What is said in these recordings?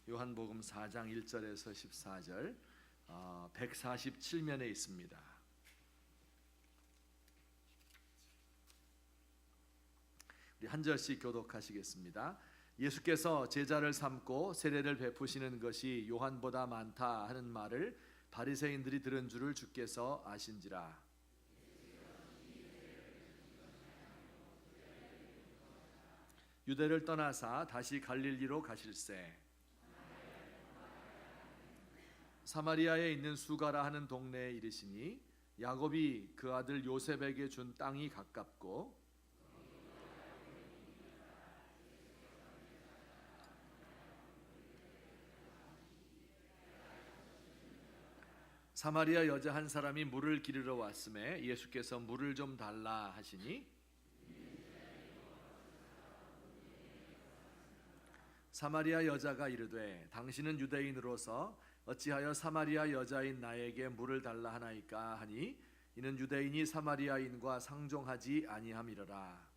요한복음 4장 1절에서 14절 147면에 있습니다. 우리 한 절씩 교독하시겠습니다. 예수께서 제자를 삼고 세례를 베푸시는 것이 요한보다 많다 하는 말을 바리새인들이 들은 줄을 주께서 아신지라. 유대를 떠나사 다시 갈릴리로 가실새 사마리아에 있는 수가라 하는 동네에 이르시니 야곱이 그 아들 요셉에게 준 땅이 가깝고 사마리아 여자 한 사람이 물을 기르러 왔음에 예수께서 물을 좀 달라 하시니 사마리아 여자가 이르되 당신은 유대인으로서 어찌하여 사마리아 여자인 나에게 물을 달라 하나이까 하니 이는 유대인이 사마리아인과 상종하지 아니함이로라.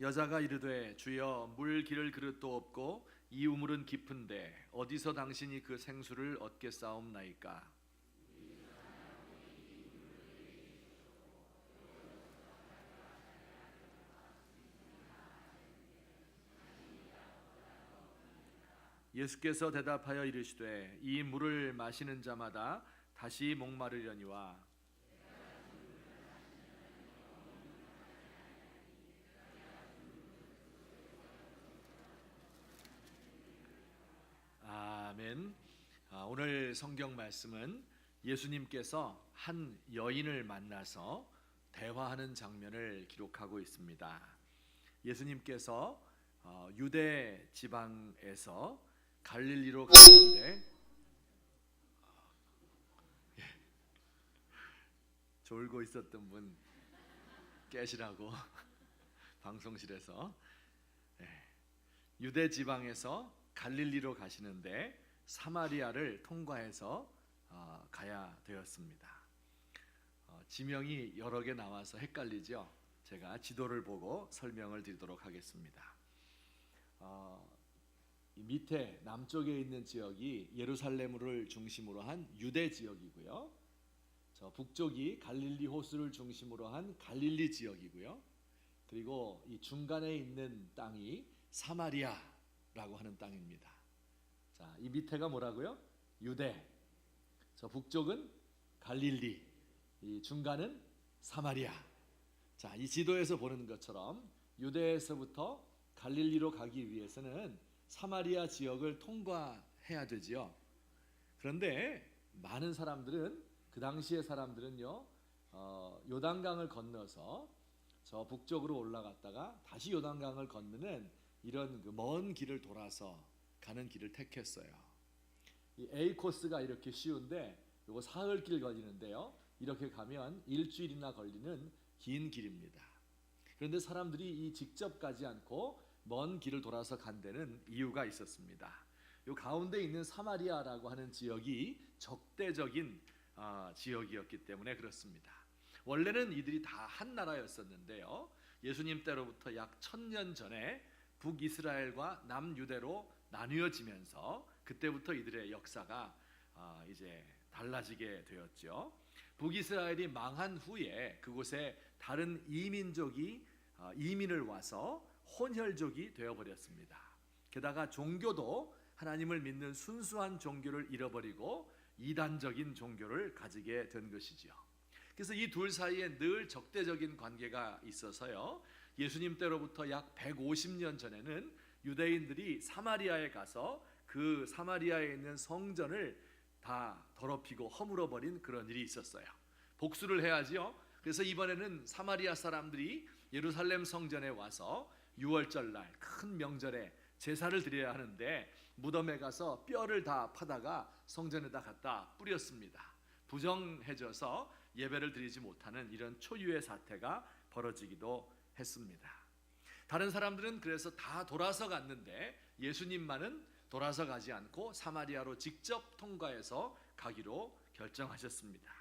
여자가 이르되 주여 물 기를 그릇도 없고 이 우물은 깊은데 어디서 당신이 그 생수를 얻겠사옵나이까. 예수께서 대답하여 이르시되 이 물을 마시는 자마다 다시 목마르려니와 아멘. 오늘 성경 말씀은 예수님께서 한 여인을 만나서 대화하는 장면을 기록하고 있습니다. 예수님께서 유대 지방에서 갈릴리로 가는데 졸고 있었던 분 깨시라고 방송실에서 유대 지방에서 갈릴리로 가시는데 사마리아를 통과해서 가야 되었습니다. 지명이 여러 개 나와서 헷갈리죠. 제가 지도를 보고 설명을 드리도록 하겠습니다. 이 밑에 남쪽에 있는 지역이 예루살렘을 중심으로 한 유대 지역이고요. 저 북쪽이 갈릴리 호수를 중심으로 한 갈릴리 지역이고요. 그리고 이 중간에 있는 땅이 사마리아라고 하는 땅입니다. 자, 이 밑에가 뭐라고요? 유대. 저 북쪽은 갈릴리. 이 중간은 사마리아. 자, 이 지도에서 보는 것처럼 유대에서부터 갈릴리로 가기 위해서는 사마리아 지역을 통과해야 되지요. 그런데 많은 사람들은 그 당시의 사람들은요, 요단강을 건너서 저 북쪽으로 올라갔다가 다시 요단강을 건너는 이런 그 먼 길을 돌아서 가는 길을 택했어요. 이 A 코스가 이렇게 쉬운데 이거 사흘길 걸리는데요. 이렇게 가면 일주일이나 걸리는 긴 길입니다. 그런데 사람들이 이 직접 가지 않고 먼 길을 돌아서 간 데는 이유가 있었습니다. 이 가운데 있는 사마리아라고 하는 지역이 적대적인 지역이었기 때문에 그렇습니다. 원래는 이들이 다 한 나라였었는데요. 예수님 때로부터 약 1000년 전에 북이스라엘과 남유대로 나뉘어지면서 그때부터 이들의 역사가 이제 달라지게 되었죠. 북이스라엘이 망한 후에 그곳에 다른 이민족이 이민을 와서 혼혈족이 되어버렸습니다. 게다가 종교도 하나님을 믿는 순수한 종교를 잃어버리고 이단적인 종교를 가지게 된 것이지요. 그래서 이 둘 사이에 늘 적대적인 관계가 있어서요. 예수님 때로부터 약 150년 전에는 유대인들이 사마리아에 가서 그 사마리아에 있는 성전을 다 더럽히고 허물어버린 그런 일이 있었어요. 복수를 해야지요. 그래서 이번에는 사마리아 사람들이 예루살렘 성전에 와서 6월절 날 큰 명절에 제사를 드려야 하는데 무덤에 가서 뼈를 다 파다가 성전에다 갖다 뿌렸습니다. 부정해져서 예배를 드리지 못하는 이런 초유의 사태가 벌어지기도 했습니다. 다른 사람들은 그래서 다 돌아서 갔는데 예수님만은 돌아서 가지 않고 사마리아로 직접 통과해서 가기로 결정하셨습니다.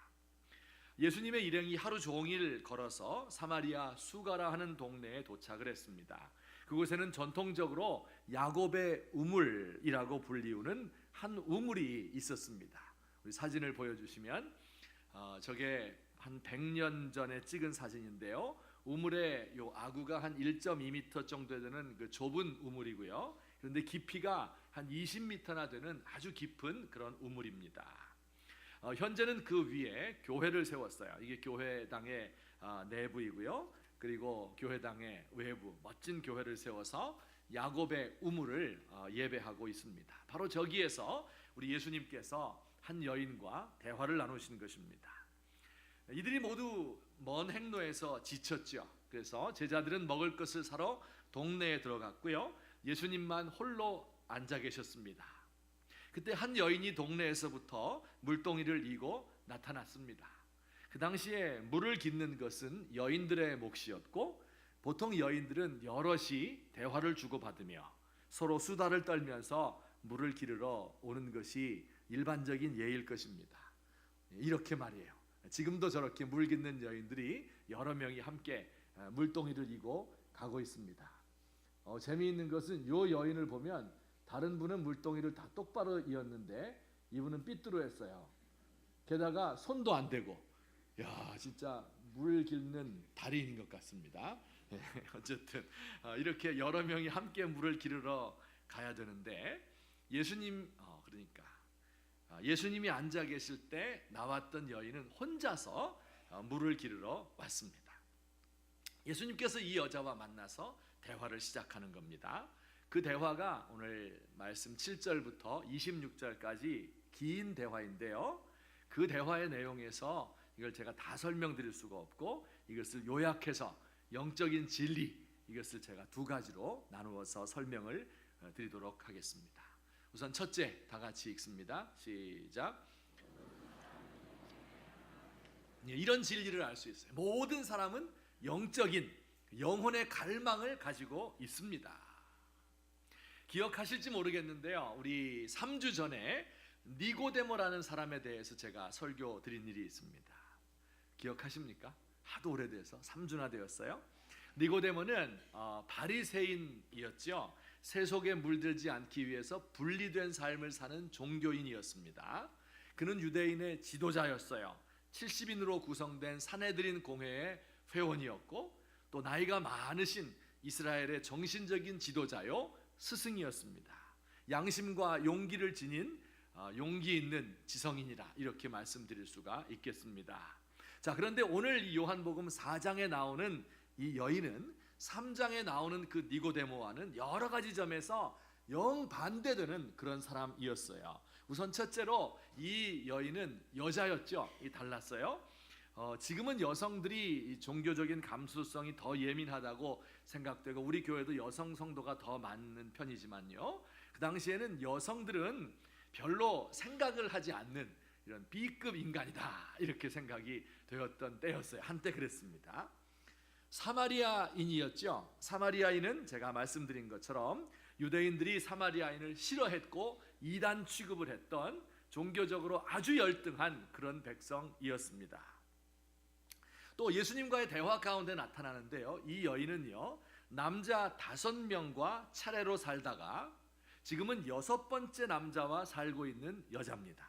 예수님의 일행이 하루 종일 걸어서 사마리아 수가라 하는 동네에 도착을 했습니다. 그곳에는 전통적으로 야곱의 우물이라고 불리우는 한 우물이 있었습니다. 우리 사진을 보여주시면 저게 한 100년 전에 찍은 사진인데요. 우물의 요 아구가 한 1.2m 정도 되는 그 좁은 우물이고요. 그런데 깊이가 한 20m나 되는 아주 깊은 그런 우물입니다. 현재는 그 위에 교회를 세웠어요. 이게 교회당의 내부이고요. 그리고 교회당의 외부 멋진 교회를 세워서 야곱의 우물을 예배하고 있습니다. 바로 저기에서 우리 예수님께서 한 여인과 대화를 나누신 것입니다. 이들이 모두 먼 행로에서 지쳤죠. 그래서 제자들은 먹을 것을 사러 동네에 들어갔고요. 예수님만 홀로 앉아 계셨습니다. 그때 한 여인이 동네에서부터 물동이를 이고 나타났습니다. 그 당시에 물을 깃는 것은 여인들의 몫이었고, 보통 여인들은 여럿이 대화를 주고받으며 서로 수다를 떨면서 물을 기르러 오는 것이 일반적인 예일 것입니다. 이렇게 말이에요. 지금도 저렇게 물 깃는 여인들이 여러 명이 함께 물동이를 이고 가고 있습니다. 재미있는 것은 요 여인을 보면 다른 분은 물동이를 다 똑바로 이었는데 이분은 삐뚤어했어요. 게다가 손도 안 대고, 야, 진짜 물 깃는 달인인 것 같습니다. 어쨌든 이렇게 여러 명이 함께 물을 기르러 가야 되는데 예수님이 앉아 계실 때 나왔던 여인은 혼자서 물을 기르러 왔습니다. 예수님께서 이 여자와 만나서 대화를 시작하는 겁니다. 그 대화가 오늘 말씀 7절부터 26절까지 긴 대화인데요. 그 대화의 내용에서 이걸 제가 다 설명드릴 수가 없고, 이것을 요약해서 영적인 진리, 이것을 제가 두 가지로 나누어서 설명을 드리도록 하겠습니다. 우선 첫째, 다 같이 읽습니다. 시작. 이런 진리를 알 수 있어요. 모든 사람은 영적인 영혼의 갈망을 가지고 있습니다. 기억하실지 모르겠는데요. 우리 3주 전에 니고데모라는 사람에 대해서 제가 설교 드린 일이 있습니다. 기억하십니까? 하도 오래돼서 3주나 되었어요. 니고데모는 바리새인이었죠. 세속에 물들지 않기 위해서 분리된 삶을 사는 종교인이었습니다. 그는 유대인의 지도자였어요. 70인으로 구성된 사내들인 공회의 회원이었고, 또 나이가 많으신 이스라엘의 정신적인 지도자요 스승이었습니다. 양심과 용기를 지닌 용기 있는 지성인이라 이렇게 말씀드릴 수가 있겠습니다. 자, 그런데 오늘 이 요한복음 4장에 나오는 이 여인은 3장에 나오는 그 니고데모와는 여러 가지 점에서 영반대되는 그런 사람이었어요. 우선 첫째로 이 여인은 여자였죠. 달랐어요. 지금은 여성들이 종교적인 감수성이 더 예민하다고 생각되고 우리 교회도 여성 성도가 더 많은 편이지만요, 그 당시에는 여성들은 별로 생각을 하지 않는 이런 B급 인간이다 이렇게 생각이 되었던 때였어요. 한때 그랬습니다. 사마리아인이었죠. 사마리아인은 제가 말씀드린 것처럼 유대인들이 사마리아인을 싫어했고 이단 취급을 했던 종교적으로 아주 열등한 그런 백성이었습니다. 또 예수님과의 대화 가운데 나타나는데요, 이 여인은요 남자 5명과 차례로 살다가 지금은 6번째 남자와 살고 있는 여자입니다.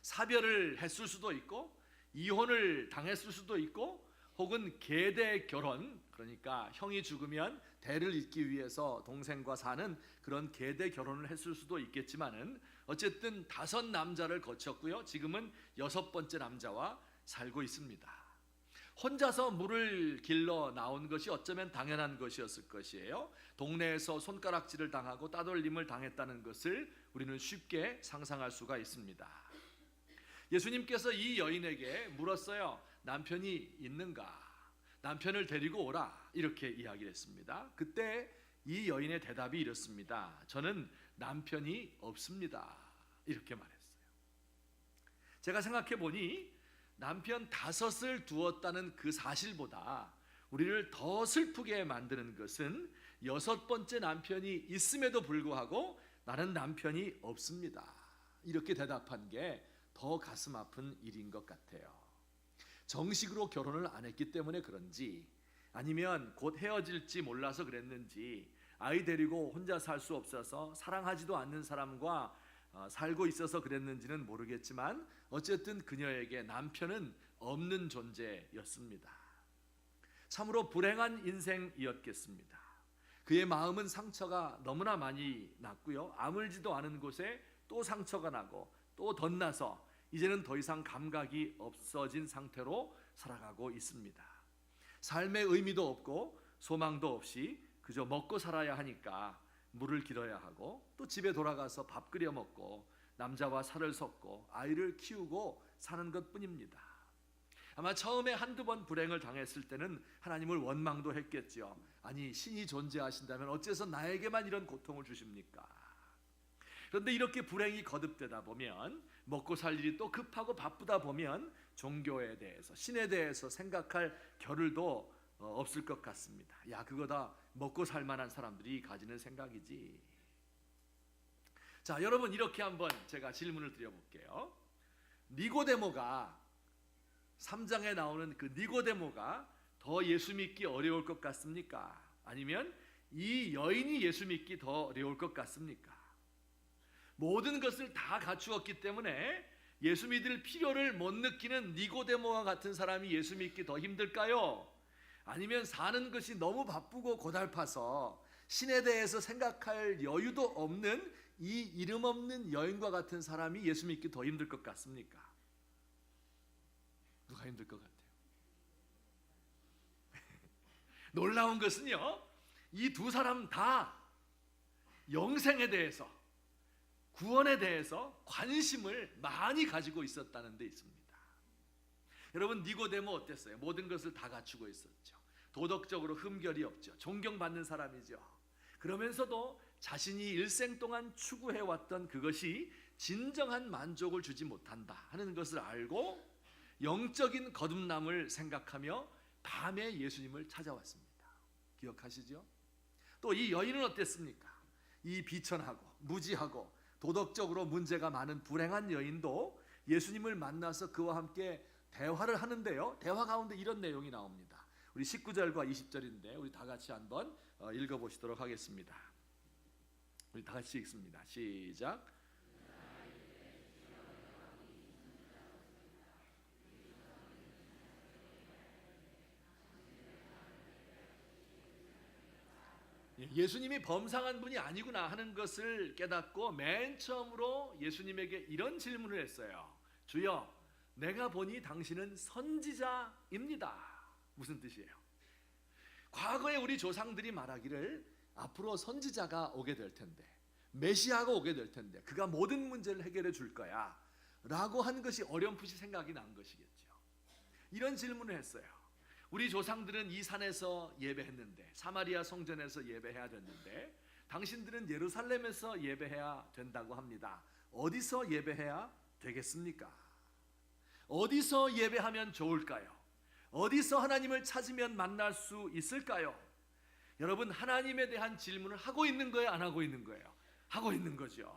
사별을 했을 수도 있고 이혼을 당했을 수도 있고 혹은 계대 결혼, 그러니까 형이 죽으면 대를 잇기 위해서 동생과 사는 그런 계대 결혼을 했을 수도 있겠지만은 어쨌든 5 남자를 거쳤고요, 지금은 6번째 남자와 살고 있습니다. 혼자서 물을 길러 나온 것이 어쩌면 당연한 것이었을 것이에요. 동네에서 손가락질을 당하고 따돌림을 당했다는 것을 우리는 쉽게 상상할 수가 있습니다. 예수님께서 이 여인에게 물었어요. 남편이 있는가? 남편을 데리고 오라. 이렇게 이야기를 했습니다. 그때 이 여인의 대답이 이렇습니다. 저는 남편이 없습니다. 이렇게 말했어요. 제가 생각해 보니 남편 5을 두었다는 그 사실보다 우리를 더 슬프게 만드는 것은 6번째 남편이 있음에도 불구하고 나는 남편이 없습니다. 이렇게 대답한 게 더 가슴 아픈 일인 것 같아요. 정식으로 결혼을 안 했기 때문에 그런지, 아니면 곧 헤어질지 몰라서 그랬는지, 아이 데리고 혼자 살 수 없어서 사랑하지도 않는 사람과 살고 있어서 그랬는지는 모르겠지만 어쨌든 그녀에게 남편은 없는 존재였습니다. 참으로 불행한 인생이었겠습니다. 그의 마음은 상처가 너무나 많이 났고요. 아물지도 않은 곳에 또 상처가 나고 또 덧나서 이제는 더 이상 감각이 없어진 상태로 살아가고 있습니다. 삶의 의미도 없고 소망도 없이 그저 먹고 살아야 하니까 물을 길어야 하고, 또 집에 돌아가서 밥 끓여 먹고 남자와 살을 섞고 아이를 키우고 사는 것뿐입니다. 아마 처음에 한두 번 불행을 당했을 때는 하나님을 원망도 했겠죠. 아니, 신이 존재하신다면 어째서 나에게만 이런 고통을 주십니까? 그런데 이렇게 불행이 거듭되다 보면, 먹고 살 일이 또 급하고 바쁘다 보면 종교에 대해서, 신에 대해서 생각할 겨를도 없을 것 같습니다. 야, 그거 다 먹고 살 만한 사람들이 가지는 생각이지. 자, 여러분, 이렇게 한번 제가 질문을 드려볼게요. 니고데모가, 3장에 나오는 그 니고데모가 더 예수 믿기 어려울 것 같습니까? 아니면 이 여인이 예수 믿기 더 어려울 것 같습니까? 모든 것을 다 갖추었기 때문에 예수 믿을 필요를 못 느끼는 니고데모와 같은 사람이 예수 믿기 더 힘들까요? 아니면 사는 것이 너무 바쁘고 고달파서 신에 대해서 생각할 여유도 없는 이 이름 없는 여인과 같은 사람이 예수 믿기 더 힘들 것 같습니까? 누가 힘들 것 같아요? 놀라운 것은요, 이 두 사람 다 영생에 대해서, 구원에 대해서 관심을 많이 가지고 있었다는 데 있습니다. 여러분, 니고데모 어땠어요? 모든 것을 다 갖추고 있었죠. 도덕적으로 흠결이 없죠. 존경받는 사람이죠. 그러면서도 자신이 일생 동안 추구해왔던 그것이 진정한 만족을 주지 못한다 하는 것을 알고 영적인 거듭남을 생각하며 밤에 예수님을 찾아왔습니다. 기억하시죠? 또 이 여인은 어땠습니까? 이 비천하고 무지하고 도덕적으로 문제가 많은 불행한 여인도 예수님을 만나서 그와 함께 대화를 하는데요, 대화 가운데 이런 내용이 나옵니다. 우리 19절과 20절인데 우리 다 같이 한번 읽어보시도록 하겠습니다. 우리 다 같이 읽습니다. 시작. 예수님이 범상한 분이 아니구나 하는 것을 깨닫고 맨 처음으로 예수님에게 이런 질문을 했어요. 주여, 내가 보니 당신은 선지자입니다. 무슨 뜻이에요? 과거에 우리 조상들이 말하기를 앞으로 선지자가 오게 될 텐데, 메시아가 오게 될 텐데 그가 모든 문제를 해결해 줄 거야 라고 하는 것이 어렴풋이 생각이 난 것이겠죠. 이런 질문을 했어요. 우리 조상들은 이 산에서 예배했는데, 사마리아 성전에서 예배해야 됐는데 당신들은 예루살렘에서 예배해야 된다고 합니다. 어디서 예배해야 되겠습니까? 어디서 예배하면 좋을까요? 어디서 하나님을 찾으면 만날 수 있을까요? 여러분, 하나님에 대한 질문을 하고 있는 거예요, 안 하고 있는 거예요? 하고 있는 거죠.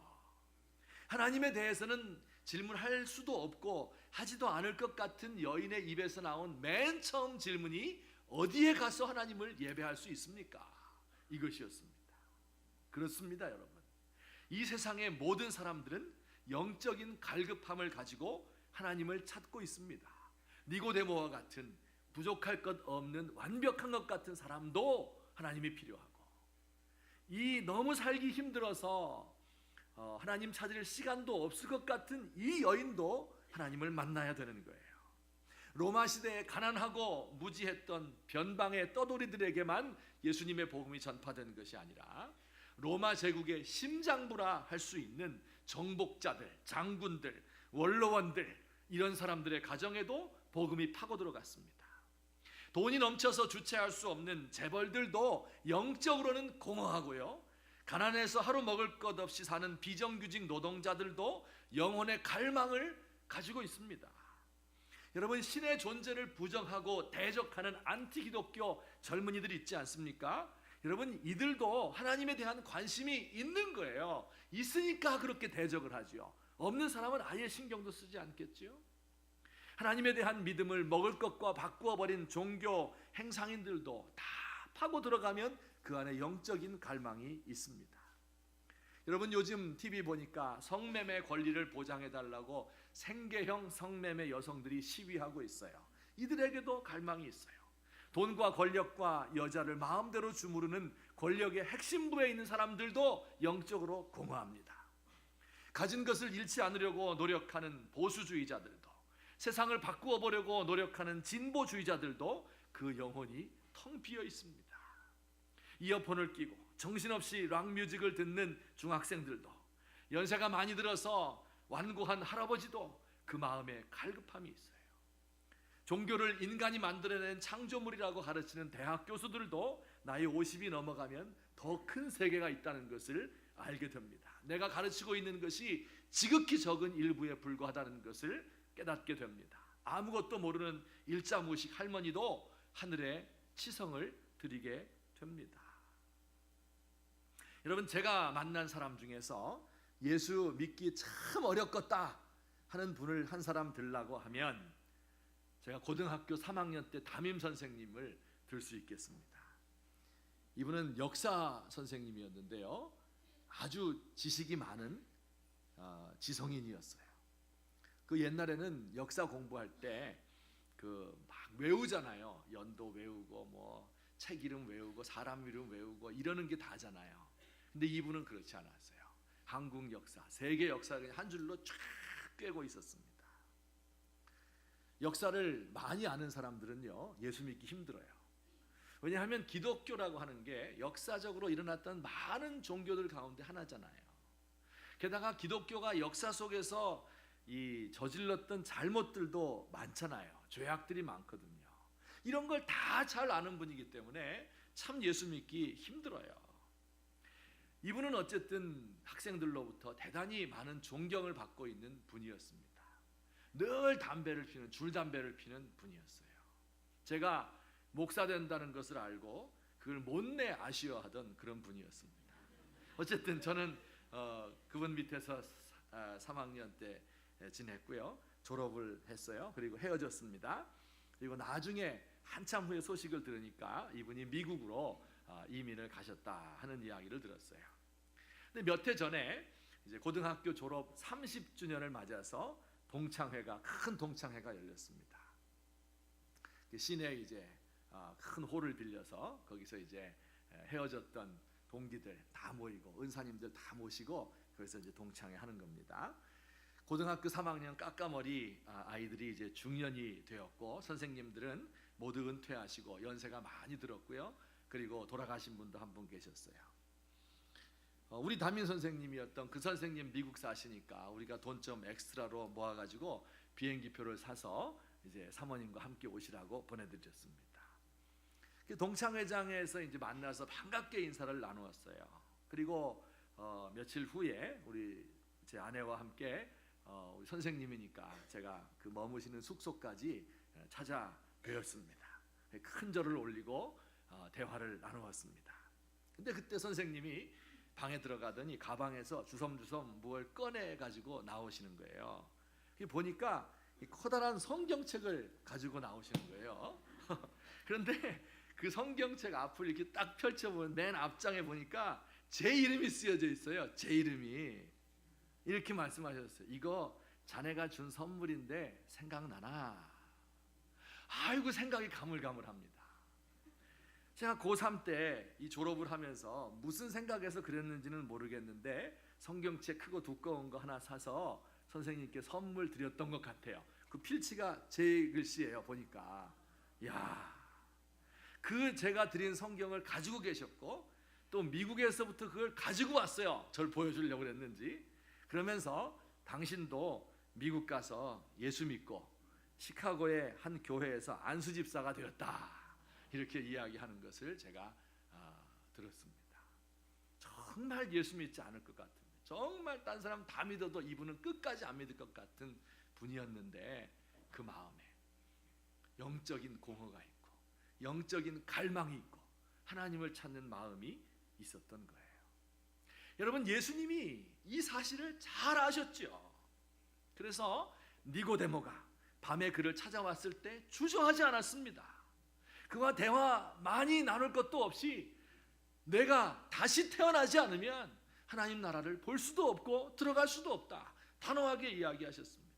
하나님에 대해서는 질문할 수도 없고 하지도 않을 것 같은 여인의 입에서 나온 맨 처음 질문이 어디에 가서 하나님을 예배할 수 있습니까? 이것이었습니다. 그렇습니다, 여러분. 이 세상의 모든 사람들은 영적인 갈급함을 가지고 하나님을 찾고 있습니다. 니고데모와 같은 부족할 것 없는 완벽한 것 같은 사람도 하나님이 필요하고, 이 너무 살기 힘들어서 하나님 찾을 시간도 없을 것 같은 이 여인도 하나님을 만나야 되는 거예요. 로마 시대에 가난하고 무지했던 변방의 떠돌이들에게만 예수님의 복음이 전파되는 것이 아니라 로마 제국의 심장부라 할 수 있는 정복자들, 장군들, 원로원들, 이런 사람들의 가정에도 복음이 파고 들어갔습니다. 돈이 넘쳐서 주체할 수 없는 재벌들도 영적으로는 공허하고요, 가난해서 하루 먹을 것 없이 사는 비정규직 노동자들도 영혼의 갈망을 가지고 있습니다. 여러분, 신의 존재를 부정하고 대적하는 안티기독교 젊은이들이 있지 않습니까? 여러분, 이들도 하나님에 대한 관심이 있는 거예요. 있으니까 그렇게 대적을 하죠. 없는 사람은 아예 신경도 쓰지 않겠지요. 하나님에 대한 믿음을 먹을 것과 바꾸어 버린 종교 행상인들도 다 파고 들어가면 그 안에 영적인 갈망이 있습니다. 여러분, 요즘 TV 보니까 성매매 권리를 보장해 달라고 생계형 성매매 여성들이 시위하고 있어요. 이들에게도 갈망이 있어요. 돈과 권력과 여자를 마음대로 주무르는 권력의 핵심부에 있는 사람들도 영적으로 공허합니다. 가진 것을 잃지 않으려고 노력하는 보수주의자들도, 세상을 바꾸어 보려고 노력하는 진보주의자들도 그 영혼이 텅 비어 있습니다. 이어폰을 끼고 정신없이 락뮤직을 듣는 중학생들도, 연세가 많이 들어서 완고한 할아버지도 그 마음에 갈급함이 있어요. 종교를 인간이 만들어낸 창조물이라고 가르치는 대학 교수들도 나이 50이 넘어가면 더 큰 세계가 있다는 것을 알게 됩니다. 내가 가르치고 있는 것이 지극히 적은 일부에 불과하다는 것을 깨닫게 됩니다. 아무것도 모르는 일자무식 할머니도 하늘에 치성을 드리게 됩니다. 여러분, 제가 만난 사람 중에서 예수 믿기 참 어렵겠다 하는 분을 한 사람 들라고 하면 제가 고등학교 3학년 때 담임 선생님을 들 수 있겠습니다. 이분은 역사 선생님이었는데요, 아주 지식이 많은 지성인이었어요. 그 옛날에는 역사 공부할 때 그 막 외우잖아요. 연도 외우고 뭐 책 이름 외우고 사람 이름 외우고 이러는 게 다잖아요. 근데 이분은 그렇지 않았어요. 한국 역사, 세계 역사를 한 줄로 쫙 꿰고 있었습니다. 역사를 많이 아는 사람들은요, 예수 믿기 힘들어요. 왜냐하면 기독교라고 하는 게 역사적으로 일어났던 많은 종교들 가운데 하나잖아요. 게다가 기독교가 역사 속에서 이 저질렀던 잘못들도 많잖아요. 죄악들이 많거든요. 이런 걸 다 잘 아는 분이기 때문에 참 예수 믿기 힘들어요. 이분은 어쨌든 학생들로부터 대단히 많은 존경을 받고 있는 분이었습니다. 늘 담배를 피는, 줄담배를 피는 분이었어요. 제가 목사 된다는 것을 알고 그걸 못내 아쉬워하던 그런 분이었습니다. 어쨌든 저는 그분 밑에서 3학년 때 지냈고요, 졸업을 했어요. 그리고 헤어졌습니다. 그리고 나중에 한참 후에 소식을 들으니까 이분이 미국으로 이민을 가셨다 하는 이야기를 들었어요. 근데 몇 해 전에 이제 고등학교 졸업 30주년을 맞아서 큰 동창회가 열렸습니다. 시내에 이제 큰 홀을 빌려서 거기서 이제 헤어졌던 동기들 다 모이고 은사님들 다 모시고 거기서 이제 동창회 하는 겁니다. 고등학교 3학년 까까머리 아이들이 이제 중년이 되었고, 선생님들은 모두 은퇴하시고 연세가 많이 들었고요. 그리고 돌아가신 분도 한 분 계셨어요. 우리 담임 선생님이었던 그 선생님 미국 사시니까 우리가 돈 좀 엑스트라로 모아가지고 비행기표를 사서 이제 사모님과 함께 오시라고 보내드렸습니다. 동창회장에서 이제 만나서 반갑게 인사를 나누었어요. 그리고 며칠 후에 우리 제 아내와 함께 우리 선생님이니까 제가 그 머무시는 숙소까지 찾아뵈었습니다. 큰 절을 올리고 대화를 나누었습니다. 근데 그때 선생님이 방에 들어가더니 가방에서 주섬주섬 뭘 꺼내 가지고 나오시는 거예요. 보니까 커다란 성경책을 가지고 나오시는 거예요. 그런데 그 성경책 앞을 이렇게 딱 펼쳐보면 맨 앞장에 보니까 제 이름이 쓰여져 있어요. 제 이름이. 이렇게 말씀하셨어요. 이거 자네가 준 선물인데 생각나나? 아이고, 생각이 가물가물합니다. 제가 고3 때 이 졸업을 하면서 무슨 생각에서 그랬는지는 모르겠는데 성경책 크고 두꺼운 거 하나 사서 선생님께 선물 드렸던 것 같아요. 그 필지가 제 글씨예요. 보니까 그 제가 드린 성경을 가지고 계셨고, 또 미국에서부터 그걸 가지고 왔어요. 절 보여주려고 그랬는지. 그러면서 당신도 미국 가서 예수 믿고 시카고의 한 교회에서 안수집사가 되었다, 이렇게 이야기하는 것을 제가 들었습니다. 정말 예수 믿지 않을 것 같은, 정말 딴 사람 다 믿어도 이분은 끝까지 안 믿을 것 같은 분이었는데 그 마음에 영적인 공허가 있고 영적인 갈망이 있고 하나님을 찾는 마음이 있었던 거예요. 여러분, 예수님이 이 사실을 잘 아셨죠. 그래서 니고데모가 밤에 그를 찾아왔을 때 주저하지 않았습니다. 그와 대화 많이 나눌 것도 없이 내가 다시 태어나지 않으면 하나님 나라를 볼 수도 없고 들어갈 수도 없다, 단호하게 이야기하셨습니다.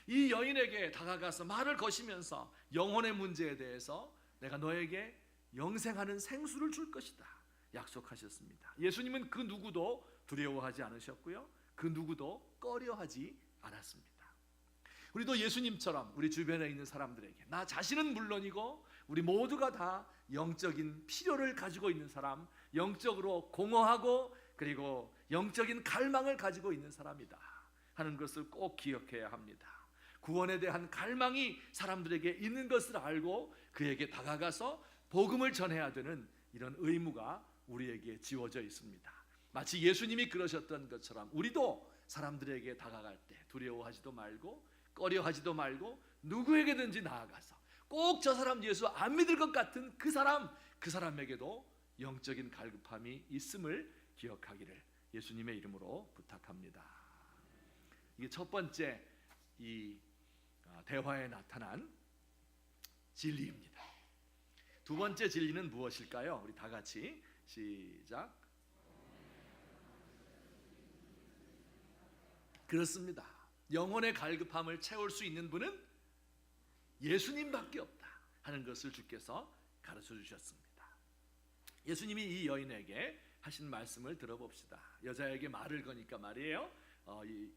이 여인에게 다가가서 말을 거시면서 영혼의 문제에 대해서 내가 너에게 영생하는 생수를 줄 것이다 약속하셨습니다. 예수님은 그 누구도 두려워하지 않으셨고요, 그 누구도 꺼려하지 않았습니다. 우리도 예수님처럼 우리 주변에 있는 사람들에게, 나 자신은 물론이고 우리 모두가 다 영적인 필요를 가지고 있는 사람, 영적으로 공허하고 그리고 영적인 갈망을 가지고 있는 사람이다 하는 것을 꼭 기억해야 합니다. 구원에 대한 갈망이 사람들에게 있는 것을 알고 그에게 다가가서 복음을 전해야 되는 이런 의무가 우리에게 지워져 있습니다. 마치 예수님이 그러셨던 것처럼 우리도 사람들에게 다가갈 때 두려워하지도 말고 꺼려하지도 말고 누구에게든지 나아가서 꼭 저 사람 예수 안 믿을 것 같은 그 사람에게도 영적인 갈급함이 있음을 기억하기를 예수님의 이름으로 부탁합니다. 이게 첫 번째 이 대화에 나타난 진리입니다. 두 번째 진리는 무엇일까요? 우리 다 같이 시작. 그렇습니다. 영혼의 갈급함을 채울 수 있는 분은 예수님밖에 없다 하는 것을 주께서 가르쳐 주셨습니다. 예수님이 이 여인에게 하신 말씀을 들어봅시다. 여자에게 말을 거니까 말이에요.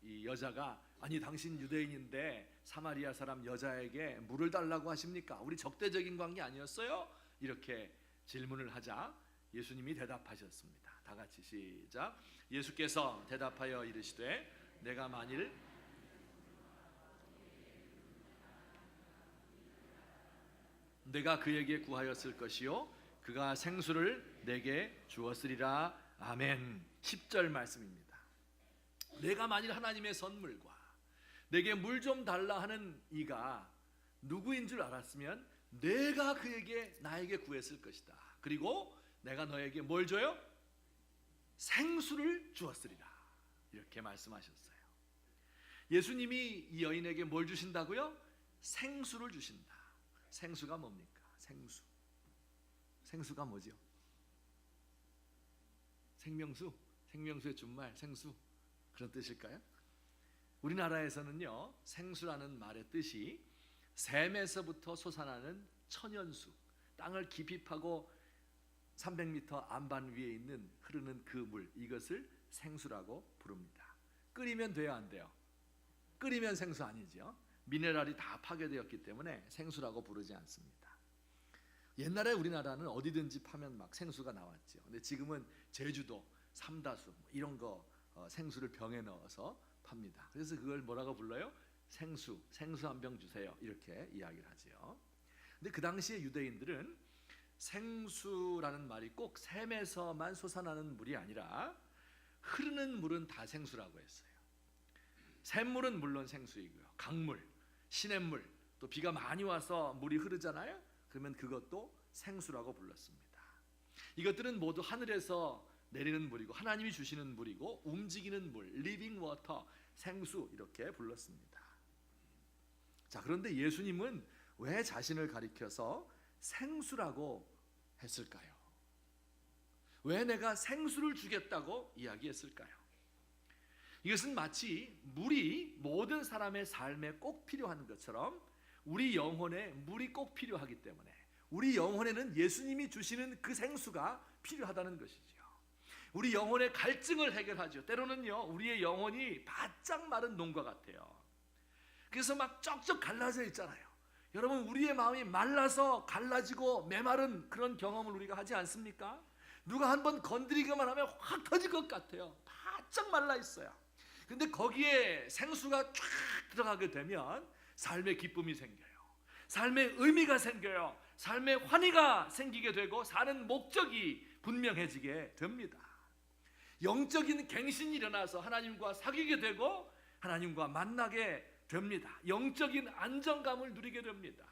이 여자가 아니 당신 유대인인데 사마리아 사람 여자에게 물을 달라고 하십니까? 우리 적대적인 관계 아니었어요? 이렇게 질문을 하자 예수님이 대답하셨습니다. 다 같이 시작. 예수께서 대답하여 이르시되 내가 만일 내가 그에게 구하였을 것이요 그가 생수를 내게 주었으리라. 아멘. 10절 말씀입니다. 내가 만일 하나님의 선물과 내게 물 좀 달라 하는 이가 누구인 줄 알았으면 내가 그에게 나에게 구했을 것이다. 그리고 내가 너에게 뭘 줘요? 생수를 주었으리라. 이렇게 말씀하셨어요. 예수님이 이 여인에게 뭘 주신다고요? 생수를 주신다. 생수가 뭡니까? 생수. 생수가 뭐죠? 생명수? 생명수의 준말 생수 그런 뜻일까요? 우리나라에서는요 생수라는 말의 뜻이 샘에서부터 솟아나는 천연수, 땅을 깊이 파고 300m 안반 위에 있는 흐르는 그 물, 이것을 생수라고 부릅니다. 끓이면 돼요 안 돼요? 끓이면 생수 아니죠. 미네랄이 다 파괴되었기 때문에 생수라고 부르지 않습니다. 옛날에 우리나라는 어디든지 파면 막 생수가 나왔죠. 근데 지금은 제주도 삼다수 이런 거 생수를 병에 넣어서 팝니다. 그래서 그걸 뭐라고 불러요? 생수 한 병 주세요. 이렇게 이야기를 하죠. 근데 그 당시에 유대인들은 생수라는 말이 꼭 샘에서만 솟아나는 물이 아니라 흐르는 물은 다 생수라고 했어요. 샘물은 물론 생수이고요. 강물, 시냇물, 또 비가 많이 와서 물이 흐르잖아요. 그러면 그것도 생수라고 불렀습니다. 이것들은 모두 하늘에서 내리는 물이고 하나님이 주시는 물이고 움직이는 물, 리빙 워터, 생수 이렇게 불렀습니다. 자, 그런데 예수님은 왜 자신을 가리켜서 생수라고 했을까요? 왜 내가 생수를 주겠다고 이야기했을까요? 이것은 마치 물이 모든 사람의 삶에 꼭 필요한 것처럼 우리 영혼에 물이 꼭 필요하기 때문에 우리 영혼에는 예수님이 주시는 그 생수가 필요하다는 것이죠. 우리 영혼의 갈증을 해결하죠. 때로는요 우리의 영혼이 바짝 마른 농과 같아요. 그래서 막 쩍쩍 갈라져 있잖아요. 여러분 우리의 마음이 말라서 갈라지고 메마른 그런 경험을 우리가 하지 않습니까? 누가 한번 건드리기만 하면 확 터질 것 같아요. 바짝 말라 있어요. 근데 거기에 생수가 쫙 들어가게 되면 삶의 기쁨이 생겨요. 삶의 의미가 생겨요. 삶의 환희가 생기게 되고 사는 목적이 분명해지게 됩니다. 영적인 갱신이 일어나서 하나님과 사귀게 되고 하나님과 만나게 됩니다. 영적인 안정감을 누리게 됩니다.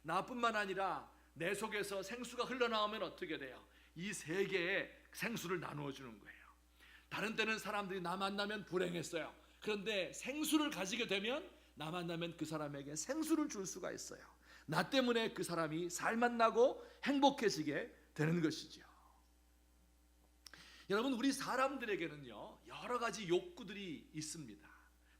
나뿐만 아니라 내 속에서 생수가 흘러나오면 어떻게 돼요? 이 세 개의 생수를 나누어 주는 거예요. 다른 때는 사람들이 나 만나면 불행했어요. 그런데 생수를 가지게 되면 나 만나면 그 사람에게 생수를 줄 수가 있어요. 나 때문에 그 사람이 살맛나고 행복해지게 되는 것이죠. 여러분, 우리 사람들에게는요 여러 가지 욕구들이 있습니다.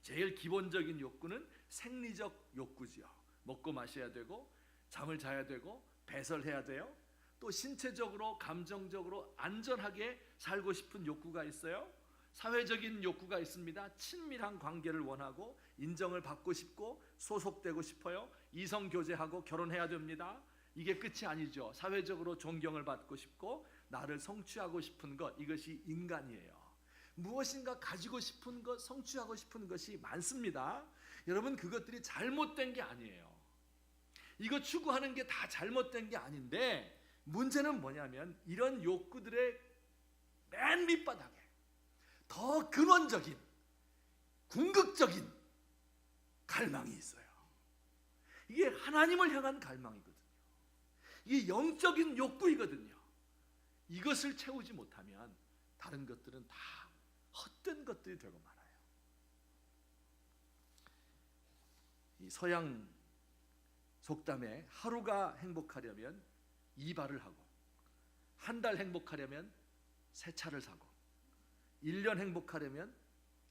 제일 기본적인 욕구는 생리적 욕구지요. 먹고 마셔야 되고 잠을 자야 되고 배설해야 돼요. 또 신체적으로 감정적으로 안전하게 살고 싶은 욕구가 있어요. 사회적인 욕구가 있습니다. 친밀한 관계를 원하고 인정을 받고 싶고 소속되고 싶어요. 이성 교제하고 결혼해야 됩니다. 이게 끝이 아니죠. 사회적으로 존경을 받고 싶고 나를 성취하고 싶은 것, 이것이 인간이에요. 무엇인가 가지고 싶은 것, 성취하고 싶은 것이 많습니다. 여러분, 그것들이 잘못된 게 아니에요. 이거 추구하는 게 다 잘못된 게 아닌데, 문제는 뭐냐면 이런 욕구들의 맨 밑바닥에 더 근원적인 궁극적인 갈망이 있어요. 이게 하나님을 향한 갈망이거든요. 이게 영적인 욕구이거든요. 이것을 채우지 못하면 다른 것들은 다 헛된 것들이 되고 말아요. 이 서양 속담에 하루가 행복하려면 이발을 하고, 한 달 행복하려면 새 차를 사고, 1년 행복하려면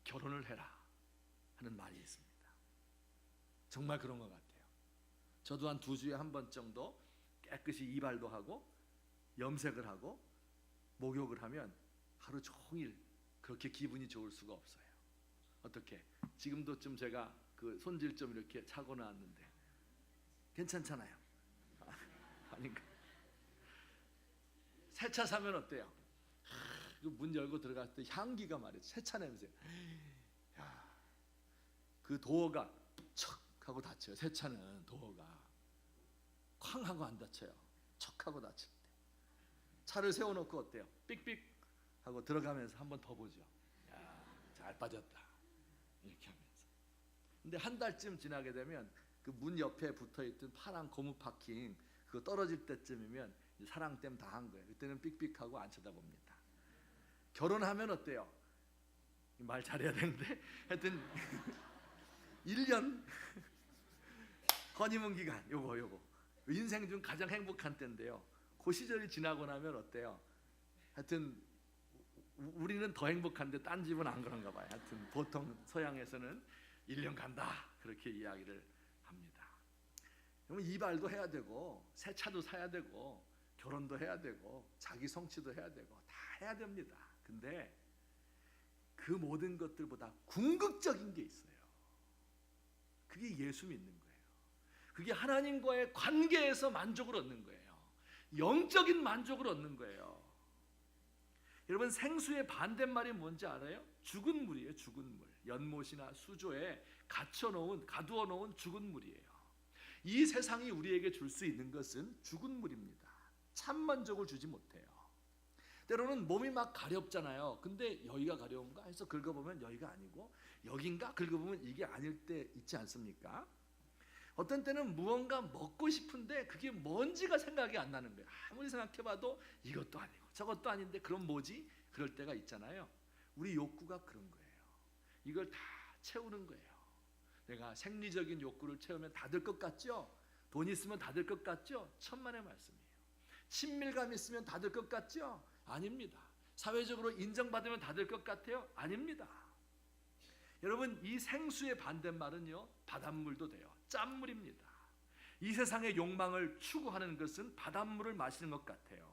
결혼을 해라 하는 말이 있습니다. 정말 그런 것 같아요. 저도 한 2주에 한 번 정도 깨끗이 이발도 하고 염색을 하고 목욕을 하면 하루 종일 그렇게 기분이 좋을 수가 없어요. 어떻게? 지금도 좀 제가 그 손질 좀 이렇게 차고 나왔는데 괜찮잖아요. 아닌가? 새 차 사면 어때요? 문 열고 들어갔을 때 향기가 말이에요. 새 차 냄새. 야, 그 도어가 척 하고 닫혀요. 새 차는 도어가 쾅 하고 안 닫혀요. 척 하고 닫힐 때. 차를 세워놓고 어때요? 삑삑 하고 들어가면서 한 번 더 보죠. 야, 잘 빠졌다. 이렇게 하면서. 근데 한 달쯤 지나게 되면 그 문 옆에 붙어있던 파란 고무 파킹 그거 떨어질 때쯤이면 사랑댐 다 한 거예요. 그때는 삑삑하고 안 쳐다봅니다. 결혼하면 어때요? 말 잘해야 되는데 하여튼 1년 허니문 기간 요거 인생 중 가장 행복한 때인데요. 그 시절이 지나고 나면 어때요? 하여튼 우리는 더 행복한데 딴 집은 안 그런가 봐요. 하여튼 보통 서양에서는 1년 간다 그렇게 이야기를 합니다. 그러면 이발도 해야 되고 새 차도 사야 되고 결혼도 해야 되고 자기 성취도 해야 되고 다 해야 됩니다. 근데 그 모든 것들보다 궁극적인 게 있어요. 그게 예수 믿는 거예요. 그게 하나님과의 관계에서 만족을 얻는 거예요. 영적인 만족을 얻는 거예요. 여러분, 생수의 반대말이 뭔지 알아요? 죽은 물이에요. 죽은 물. 연못이나 수조에 가두어 놓은 죽은 물이에요. 이 세상이 우리에게 줄 수 있는 것은 죽은 물입니다. 참 만족을 주지 못해요. 때로는 몸이 막 가렵잖아요. 근데 여기가 가려운가 해서 긁어보면 여기가 아니고 여긴가 긁어보면 이게 아닐 때 있지 않습니까? 어떤 때는 무언가 먹고 싶은데 그게 뭔지가 생각이 안 나는 거예요. 아무리 생각해봐도 이것도 아니고 저것도 아닌데 그럼 뭐지? 그럴 때가 있잖아요. 우리 욕구가 그런 거예요. 이걸 다 채우는 거예요. 내가 생리적인 욕구를 채우면 다 될 것 같죠? 돈 있으면 다 될 것 같죠? 천만의 말씀이에요. 친밀감 있으면 다 될 것 같죠? 아닙니다. 사회적으로 인정받으면 다 될 것 같아요? 아닙니다. 여러분, 이 생수의 반대말은요 바닷물도 돼요. 짠물입니다. 이 세상의 욕망을 추구하는 것은 바닷물을 마시는 것 같아요.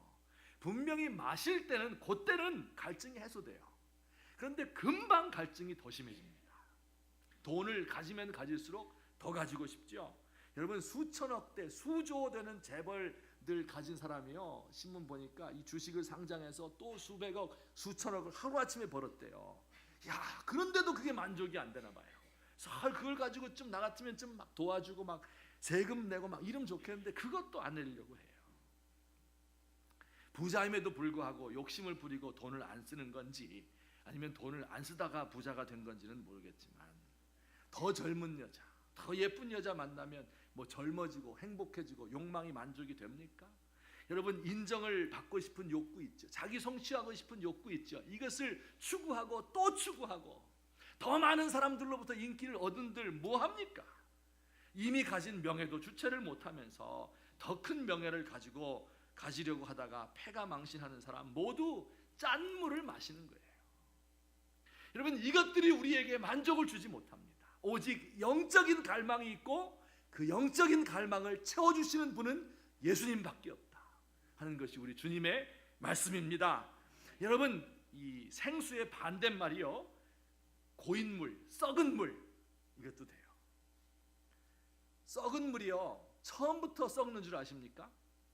분명히 마실 때는 그때는 갈증이 해소돼요. 그런데 금방 갈증이 더 심해집니다. 돈을 가지면 가질수록 더 가지고 싶죠. 여러분, 수천억 대 수조 되는 재벌들 가진 사람이요, 신문 보니까 이 주식을 상장해서 또 수백억 수천억을 하루아침에 벌었대요. 야, 그런데도 그게 만족이 안 되나 봐요. 그래서 그걸 가지고 좀 나 같으면 좀 막 도와주고 막 세금 내고 막 이러면 좋겠는데 그것도 안 내려고 해요. 부자임에도 불구하고 욕심을 부리고 돈을 안 쓰는 건지 아니면 돈을 안 쓰다가 부자가 된 건지는 모르겠지만 더 젊은 여자, 더 예쁜 여자 만나면 뭐 젊어지고 행복해지고 욕망이 만족이 됩니까? 여러분, 인정을 받고 싶은 욕구 있죠. 자기 성취하고 싶은 욕구 있죠. 이것을 추구하고 또 추구하고 더 많은 사람들로부터 인기를 얻은들 뭐 합니까? 이미 가진 명예도 주체를 못하면서 더 큰 명예를 가지려고 하다가 패가 망신하는 사람 모두 짠 물을 마시는 거예요. 여러분, 이것들이 우리에게 만족을 주지 못합니다. 오직 영적인 갈망이 있고 그 영적인 갈망을 채워주시는 분은 예수님밖에 없다 하는 것이 우리 주님의 말씀입니다. 여러분, 이 생수의 반대말이요, 고인물, 썩은 물, 이것도 돼요. 썩은 물이요, 처음부터 썩는 줄 아십니까?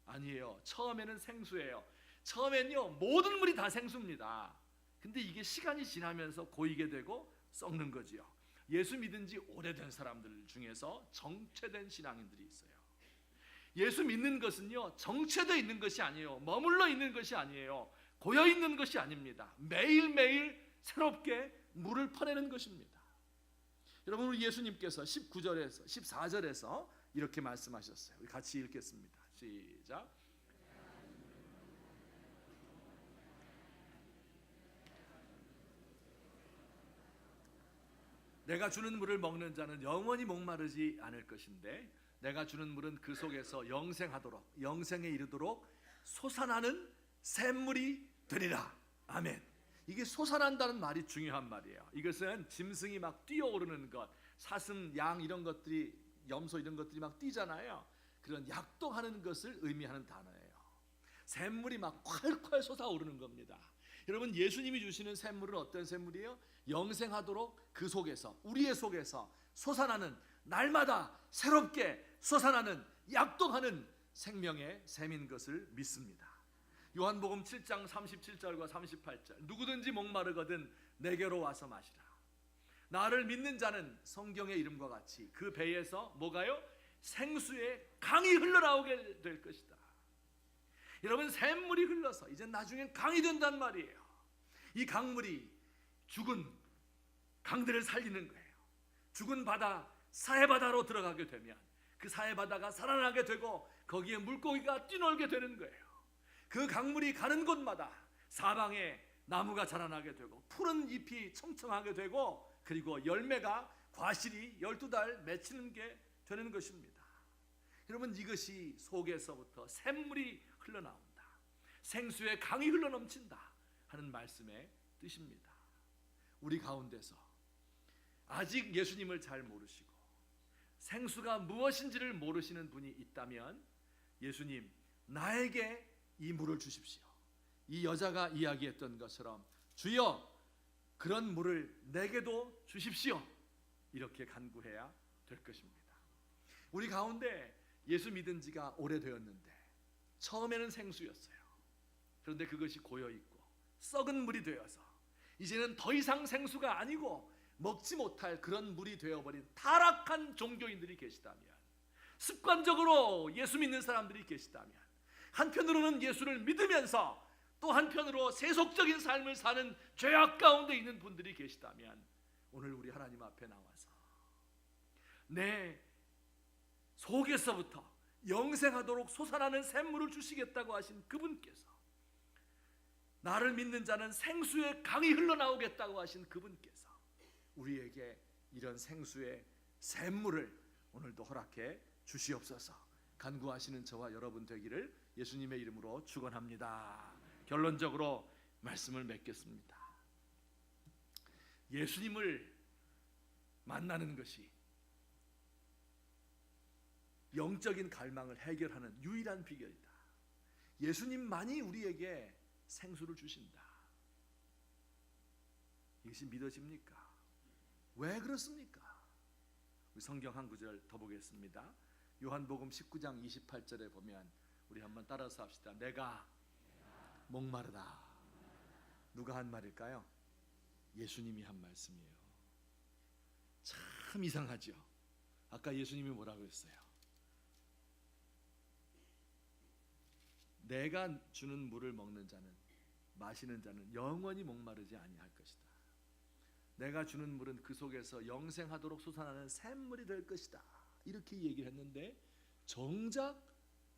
아니에요. 처음에는 생수예요. 처음엔요, 모든 물이 다 생수입니다. 근데 이게 시간이 지나면서 고이게 되고 썩는 거지요. 예수 믿은 지 오래된 사람들 중에서 정체된 신앙인들이 있어요. 예수 믿는 것은요, 정체되어 있는 것이 아니에요. 머물러 있는 것이 아니에요. 고여 있는 것이 아닙니다. 매일매일 새롭게 물을 퍼내는 것입니다. 여러분, 우리 예수님께서 19절에서 14절에서 이렇게 말씀하셨어요. 우리 같이 읽겠습니다. 시작. 내가 주는 물을 먹는 자는 영원히 목마르지 않을 것인데 내가 주는 물은 그 속에서 영생하도록, 영생에 이르도록 솟아나는 샘물이 되리라. 아멘. 이게 솟아난다는 말이 중요한 말이에요. 이것은 짐승이 막 뛰어오르는 것, 사슴, 양 이런 것들이, 염소 이런 것들이 막 뛰잖아요. 그런 약동하는 것을 의미하는 단어예요. 샘물이 막 콸콸 솟아오르는 겁니다. 여러분, 예수님이 주시는 샘물은 어떤 샘물이에요? 영생하도록 그 속에서, 우리의 속에서 솟아나는, 날마다 새롭게 솟아나는, 약동하는 생명의 샘인 것을 믿습니다. 요한복음 7장 37절과 38절, 누구든지 목마르거든 내게로 와서 마시라. 나를 믿는 자는 성경의 이름과 같이 그 배에서 뭐가요? 생수의 강이 흘러나오게 될 것이다. 여러분, 샘물이 흘러서 이제 나중엔 강이 된단 말이에요. 이 강물이 죽은 강들을 살리는 거예요. 죽은 바다, 사해바다로 들어가게 되면 그 사해바다가 살아나게 되고 거기에 물고기가 뛰놀게 되는 거예요. 그 강물이 가는 곳마다 사방에 나무가 자라나게 되고 푸른 잎이 청청하게 되고 그리고 열매가, 과실이 12달 맺히는 게 되는 것입니다. 여러분, 이것이 속에서부터 샘물이 흘러나온다, 생수의 강이 흘러넘친다 하는 말씀의 뜻입니다. 우리 가운데서 아직 예수님을 잘 모르시고 생수가 무엇인지를 모르시는 분이 있다면 예수님, 나에게 이 물을 주십시오. 이 여자가 이야기했던 것처럼 주여, 그런 물을 내게도 주십시오. 이렇게 간구해야 될 것입니다. 우리 가운데 예수 믿은 지가 오래되었는데 처음에는 생수였어요. 그런데 그것이 고여있고 썩은 물이 되어서 이제는 더 이상 생수가 아니고 먹지 못할 그런 물이 되어버린 타락한 종교인들이 계시다면, 습관적으로 예수 믿는 사람들이 계시다면, 한편으로는 예수를 믿으면서 또 한편으로 세속적인 삶을 사는 죄악 가운데 있는 분들이 계시다면, 오늘 우리 하나님 앞에 나와서 내 속에서부터 영생하도록 솟아나는 샘물을 주시겠다고 하신 그분께서, 나를 믿는 자는 생수의 강이 흘러나오겠다고 하신 그분께서 우리에게 이런 생수의 샘물을 오늘도 허락해 주시옵소서. 간구하시는 저와 여러분 되기를 예수님의 이름으로 축원합니다. 결론적으로 말씀을 맺겠습니다. 예수님을 만나는 것이 영적인 갈망을 해결하는 유일한 비결이다. 예수님만이 우리에게 생수를 주신다. 이것이 믿어집니까? 왜 그렇습니까? 우리 성경 한 구절 더 보겠습니다. 요한복음 19장 28절에 보면 우리 한번 따라서 합시다. 내가 목마르다. 누가 한 말일까요? 예수님이 한 말씀이에요. 참 이상하죠. 아까 예수님이 뭐라고 했어요? 내가 주는 물을 먹는 자는, 마시는 자는 영원히 목마르지 아니할 것이다. 내가 주는 물은 그 속에서 영생하도록 솟아나는 샘물이 될 것이다. 이렇게 얘기를 했는데 정작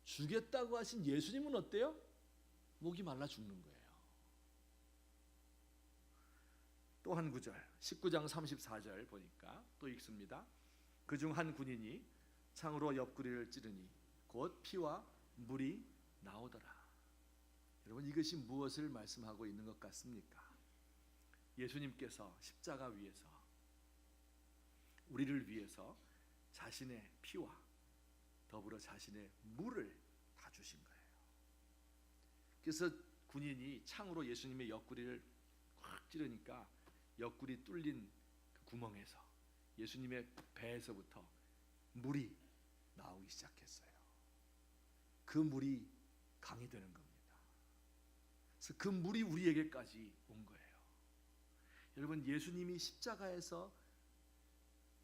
주겠다고 하신 예수님은 어때요? 목이 말라 죽는 거예요. 또 한 구절 19장 34절 보니까 또 읽습니다. 그중 한 군인이 창으로 옆구리를 찌르니 곧 피와 물이 나오더라. 여러분, 이것이 무엇을 말씀하고 있는 것 같습니까? 예수님께서 십자가 위에서 우리를 위해서 자신의 피와 더불어 자신의 물을 다 주신 거예요. 그래서 군인이 창으로 예수님의 옆구리를 확 찌르니까 옆구리 뚫린 그 구멍에서 예수님의 배에서부터 물이 나오기 시작했어요. 그 물이 강이 되는 겁니다. 그래서 그 물이 우리에게까지 온 거예요. 여러분, 예수님이 십자가에서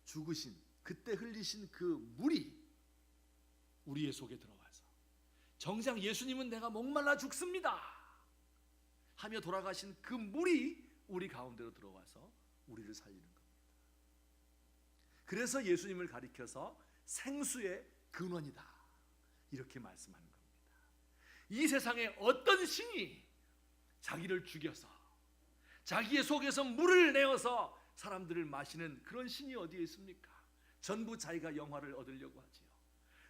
죽으신 그때 흘리신 그 물이 우리의 속에 들어와서 정작 예수님은 내가 목말라 죽습니다 하며 돌아가신 그 물이 우리 가운데로 들어와서 우리를 살리는 겁니다. 그래서 예수님을 가리켜서 생수의 근원이다 이렇게 말씀하는 겁니다. 이 세상에 어떤 신이 자기를 죽여서 자기의 속에서 물을 내어서 사람들을 마시는 그런 신이 어디에 있습니까? 전부 자기가 영화를 얻으려고 하지요.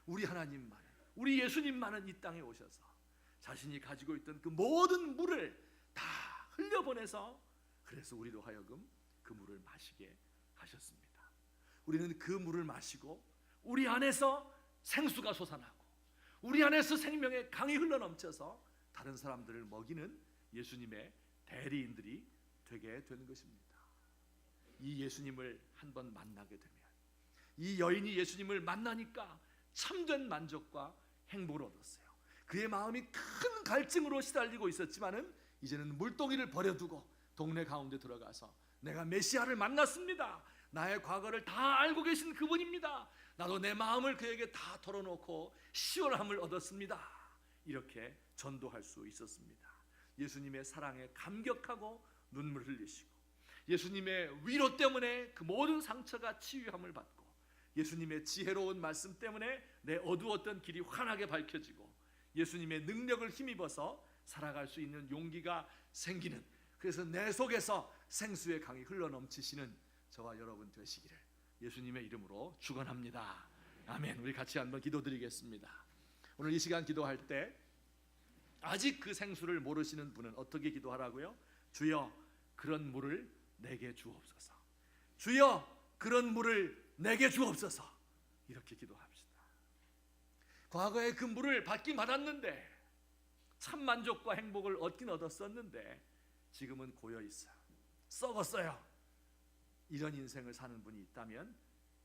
우리 하나님만은, 우리 예수님만은 이 땅에 오셔서 자신이 가지고 있던 그 모든 물을 다 흘려보내서 그래서 우리로 하여금 그 물을 마시게 하셨습니다. 우리는 그 물을 마시고 우리 안에서 생수가 솟아나고 우리 안에서 생명의 강이 흘러넘쳐서 다른 사람들을 먹이는 예수님의 대리인들이 되게 되는 것입니다. 이 예수님을 한번 만나게 되면 이 여인이 예수님을 만나니까 참된 만족과 행복을 얻었어요. 그의 마음이 큰 갈증으로 시달리고 있었지만은 이제는 물동이를 버려두고 동네 가운데 들어가서 내가 메시아를 만났습니다. 나의 과거를 다 알고 계신 그분입니다. 나도 내 마음을 그에게 다 털어놓고 시원함을 얻었습니다. 이렇게 전도할 수 있었습니다. 예수님의 사랑에 감격하고 눈물 흘리시고 예수님의 위로 때문에 그 모든 상처가 치유함을 받고 예수님의 지혜로운 말씀 때문에 내 어두웠던 길이 환하게 밝혀지고 예수님의 능력을 힘입어서 살아갈 수 있는 용기가 생기는, 그래서 내 속에서 생수의 강이 흘러넘치시는 저와 여러분 되시기를 예수님의 이름으로 축원합니다. 아멘. 우리 같이 한번 기도드리겠습니다. 오늘 이 시간 기도할 때 아직 그 생수를 모르시는 분은 어떻게 기도하라고요? 주여, 그런 물을 내게 주옵소서. 주여, 그런 물을 내게 주옵소서. 이렇게 기도합시다. 과거에 그 물을 받긴 받았는데 참 만족과 행복을 얻긴 얻었었는데 지금은 고여 있어요. 썩었어요. 이런 인생을 사는 분이 있다면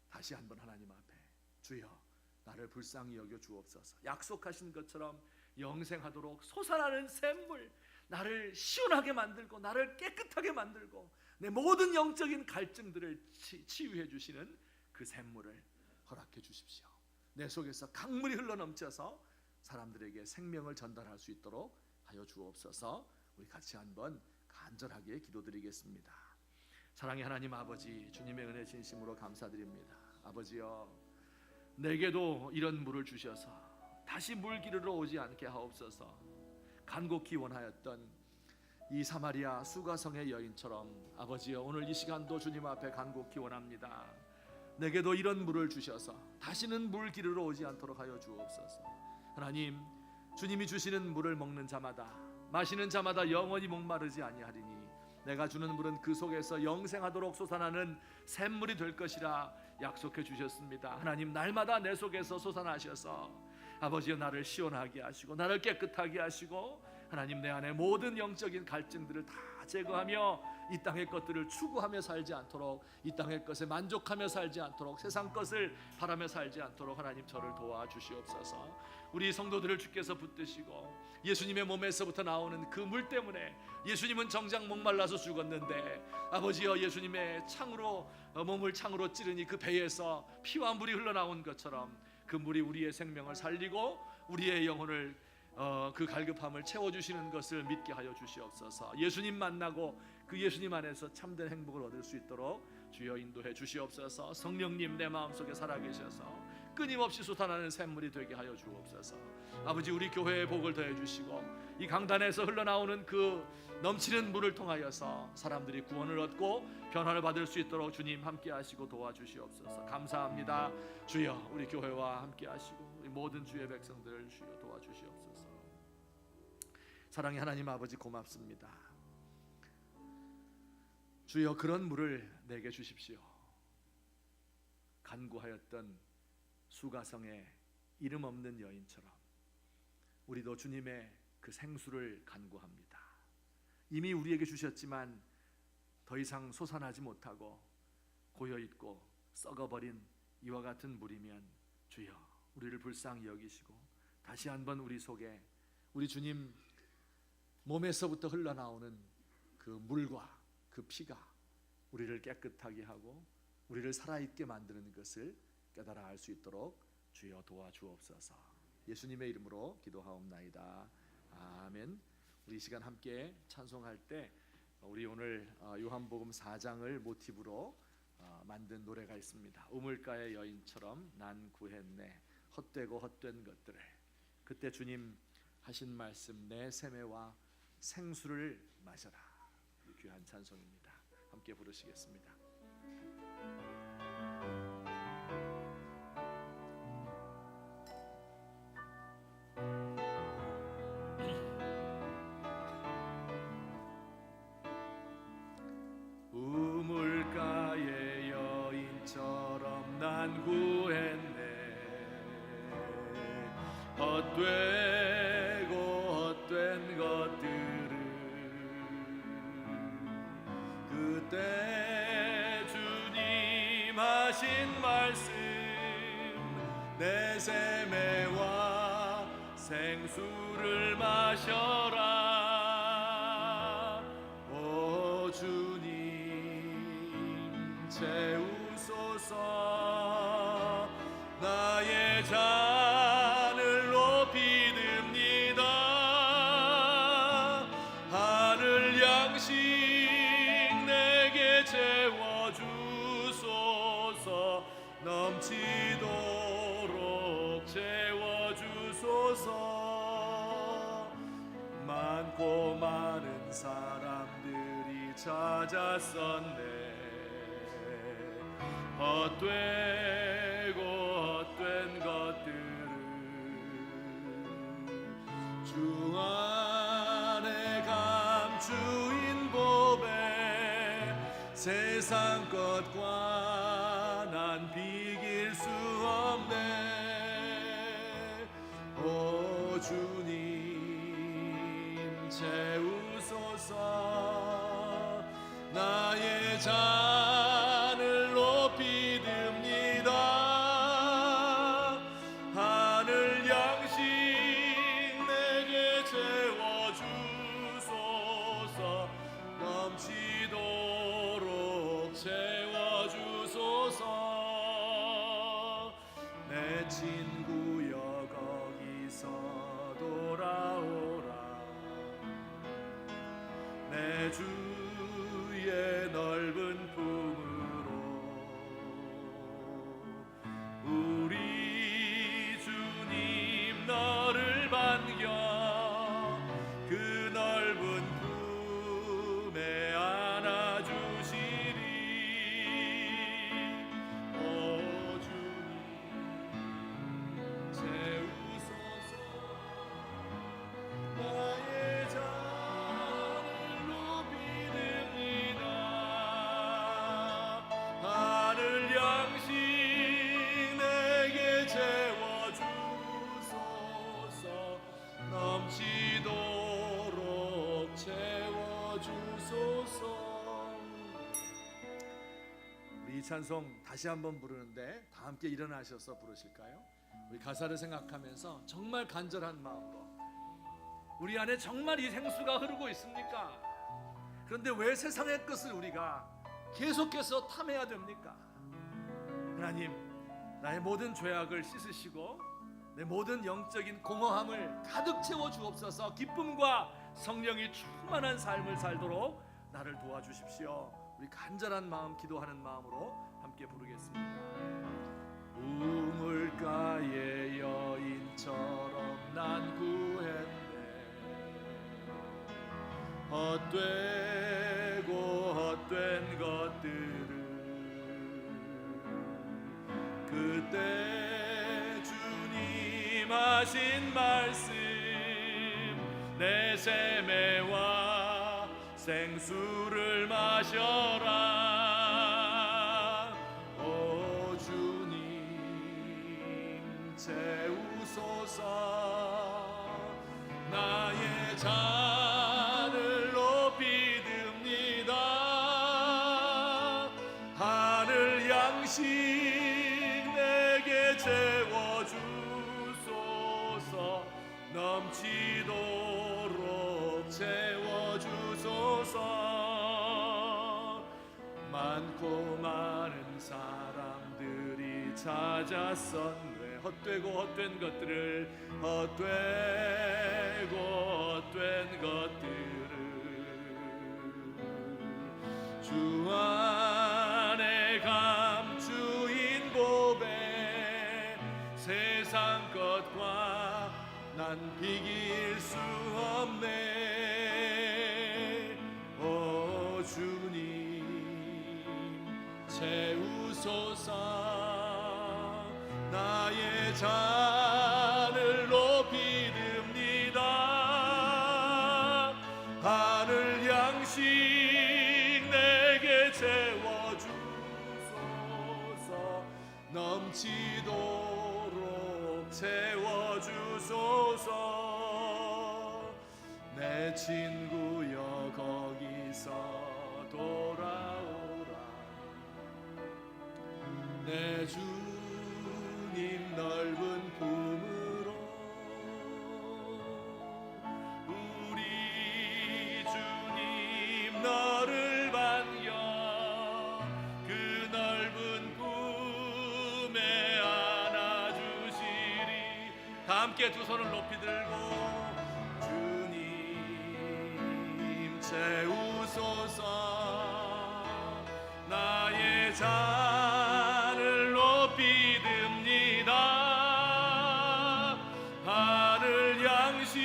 다시 한번 하나님 앞에 주여, 나를 불쌍히 여겨 주옵소서. 약속하신 것처럼 영생하도록 솟아나는 샘물, 나를 시원하게 만들고 나를 깨끗하게 만들고 내 모든 영적인 갈증들을 치유해 주시는 그 샘물을 허락해 주십시오. 내 속에서 강물이 흘러넘쳐서 사람들에게 생명을 전달할 수 있도록 하여 주옵소서. 우리 같이 한번 간절하게 기도드리겠습니다. 사랑의 하나님 아버지, 주님의 은혜 진심으로 감사드립니다. 아버지여, 내게도 이런 물을 주셔서 다시 물 기르러 오지 않게 하옵소서. 간곡히 원하였던 이 사마리아 수가성의 여인처럼 아버지여, 오늘 이 시간도 주님 앞에 간곡히 원합니다. 내게도 이런 물을 주셔서 다시는 물 기르러 오지 않도록 하여 주옵소서. 하나님, 주님이 주시는 물을 먹는 자마다, 마시는 자마다 영원히 목마르지 아니하리니 내가 주는 물은 그 속에서 영생하도록 솟아나는 샘물이 될 것이라 약속해 주셨습니다. 하나님, 날마다 내 속에서 솟아나셔서 아버지여, 나를 시원하게 하시고 나를 깨끗하게 하시고 하나님, 내 안에 모든 영적인 갈증들을 다 제거하며 이 땅의 것들을 추구하며 살지 않도록, 이 땅의 것에 만족하며 살지 않도록, 세상 것을 바라며 살지 않도록 하나님 저를 도와주시옵소서. 우리 성도들을 주께서 붙드시고 예수님의 몸에서부터 나오는 그 물 때문에 예수님은 정작 목말라서 죽었는데 아버지여, 예수님의 창으로 몸을 창으로 찌르니 그 배에서 피와 물이 흘러나온 것처럼 그 물이 우리의 생명을 살리고 우리의 영혼을 그 갈급함을 채워주시는 것을 믿게 하여 주시옵소서. 예수님 만나고 그 예수님 안에서 참된 행복을 얻을 수 있도록 주여 인도해 주시옵소서. 성령님 내 마음속에 살아계셔서 끊임없이 솟아나는 샘물이 되게 하여 주옵소서. 아버지, 우리 교회의 복을 더해 주시고 이 강단에서 흘러나오는 그 넘치는 물을 통하여서 사람들이 구원을 얻고 변화를 받을 수 있도록 주님 함께 하시고 도와주시옵소서. 감사합니다. 주여, 우리 교회와 함께 하시고 우리 모든 주의 백성들을 주여 도와주시옵소서. 사랑의 하나님 아버지, 고맙습니다. 주여, 그런 물을 내게 주십시오. 간구하였던 수가성의 이름 없는 여인처럼 우리도 주님의 그 생수를 간구합니다. 이미 우리에게 주셨지만 더 이상 솟아나지 못하고 고여있고 썩어버린 이와 같은 물이면 주여, 우리를 불쌍히 여기시고 다시 한번 우리 속에 우리 주님 몸에서부터 흘러나오는 그 물과 그 피가 우리를 깨끗하게 하고 우리를 살아있게 만드는 것을 깨달아 알 수 있도록 주여 도와주옵소서. 예수님의 이름으로 기도하옵나이다. 아멘. 우리 이 시간 함께 찬송할 때 우리 오늘 요한복음 4장을 모티브로 만든 노래가 있습니다. 우물가의 여인처럼 난 구했네 헛되고 헛된 것들을. 그때 주님 하신 말씀, 내 세매와 생수를 마셔라. 귀한 찬송입니다. 함께 부르시겠습니다. 우물가의 여인처럼 난 구했네 헛되고 헛된 것들을. 그때 주님 하신 말씀, 내 세매와 생수를 마셔라. 오 주님 채우소서. 나의 잔을 높이 듭니다. 하늘 양식 내게 채워주소서. 넘치도록 채워주소서. 많고 많은 사람들이 찾았었네. 헛되고 헛된 것들을 주 안에 감추인 보배. 세상 것과 난 비길 수 없네. 오 주님 채우소서. 나의 잔을 높이 듭니다. 하늘 양식 내게 채워주소서. 넘치도록 채워주소서. 내 친구여 거기서 돌아오라. 내 주의 넓은 품으로 우리 주님 너를 반겨 그 넓은 품에 안아주시리. 오 주님 채우소서. 나의 잔을 높이 듭니다. 하늘 양식 내게 채워주소서. 넘치도록 채워주소서. 우리 이 찬송 다시 한번 부르는데 다 함께 일어나셔서 부르실까요? 우리 가사를 생각하면서 정말 간절한 마음으로, 우리 안에 정말 이 생수가 흐르고 있습니까? 그런데 왜 세상의 것을 우리가 계속해서 탐해야 됩니까? 하나님, 나의 모든 죄악을 씻으시고 내 모든 영적인 공허함을 가득 채워 주옵소서. 기쁨과 성령이 충만한 삶을 살도록 나를 도와주십시오. 우리 간절한 마음, 기도하는 마음으로 함께 부르겠습니다. 우물가의 여인처럼 난 구했네. 헛되고 헛된 것들을 그때 주님 하신 말씀, 내 세매와 생수를 마셔라. 오 주님 채우소서. 나의 잔을 높이 듭니다. 하늘 양식 내게 채워주소서. 넘치도록 채워주소서. 많고 많은 사람들이 찾았었네. 헛되고 헛된 것들을, 헛되고 헛된 것들을 주 안에 감추인 보배, 세상 것과 난 비길 수 없네. 오 주님 채우소서. 나의 잔을 높이 듭니다. 하늘 양식 내게 채워주소서. 넘치도록 채워주소서. 내 친구여 거기서 돌아오라. 내 주님 넓은 품으로 우리 주님 너를 반겨 그 넓은 품에 안아주시리. 다 함께 두 손을 높이 들고 주님 채우소서. 나의 잔을 높이 듭니다. 하늘 양식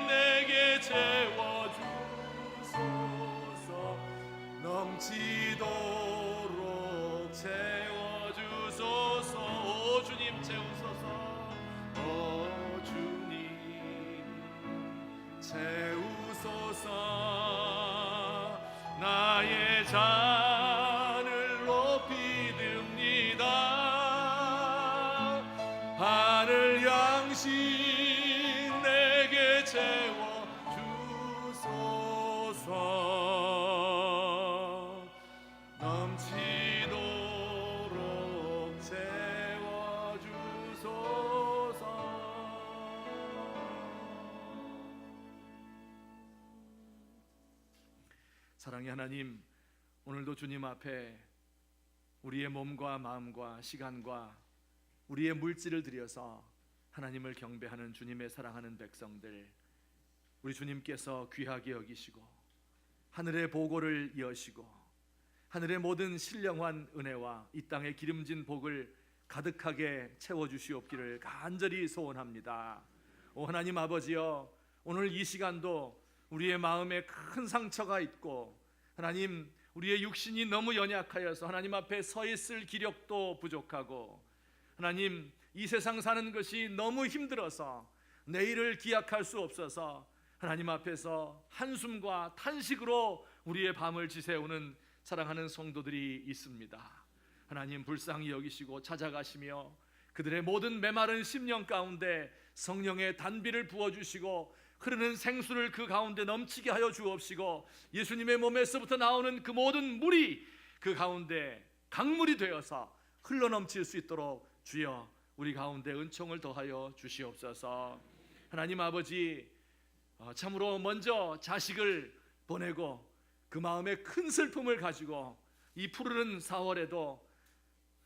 내게 채워주소서. 넘치도록 채워주소서. 오 주님 채우소서. 오 주님 채우소서. 나의 잔을 높이 듭니다. 하늘 양식 내게 채워주소서. 넘치도록 채워주소서. 사랑의 하나님, 오늘도 주님 앞에 우리의 몸과 마음과 시간과 우리의 물질을 들여서 하나님을 경배하는 주님의 사랑하는 백성들, 우리 주님께서 귀하게 여기시고 하늘의 보고를 여시고 하늘의 모든 신령한 은혜와 이 땅의 기름진 복을 가득하게 채워주시옵기를 간절히 소원합니다. 오 하나님 아버지여, 오늘 이 시간도 우리의 마음에 큰 상처가 있고 하나님 우리의 육신이 너무 연약하여서 하나님 앞에 서 있을 기력도 부족하고 하나님 이 세상 사는 것이 너무 힘들어서 내일을 기약할 수 없어서 하나님 앞에서 한숨과 탄식으로 우리의 밤을 지새우는 사랑하는 성도들이 있습니다. 하나님 불쌍히 여기시고 찾아가시며 그들의 모든 메마른 심령 가운데 성령의 단비를 부어주시고 흐르는 생수를 그 가운데 넘치게 하여 주옵시고 예수님의 몸에서부터 나오는 그 모든 물이 그 가운데 강물이 되어서 흘러넘칠 수 있도록 주여 우리 가운데 은총을 더하여 주시옵소서. 하나님 아버지, 참으로 먼저 자식을 보내고 그 마음에 큰 슬픔을 가지고 이 푸르른 4월에도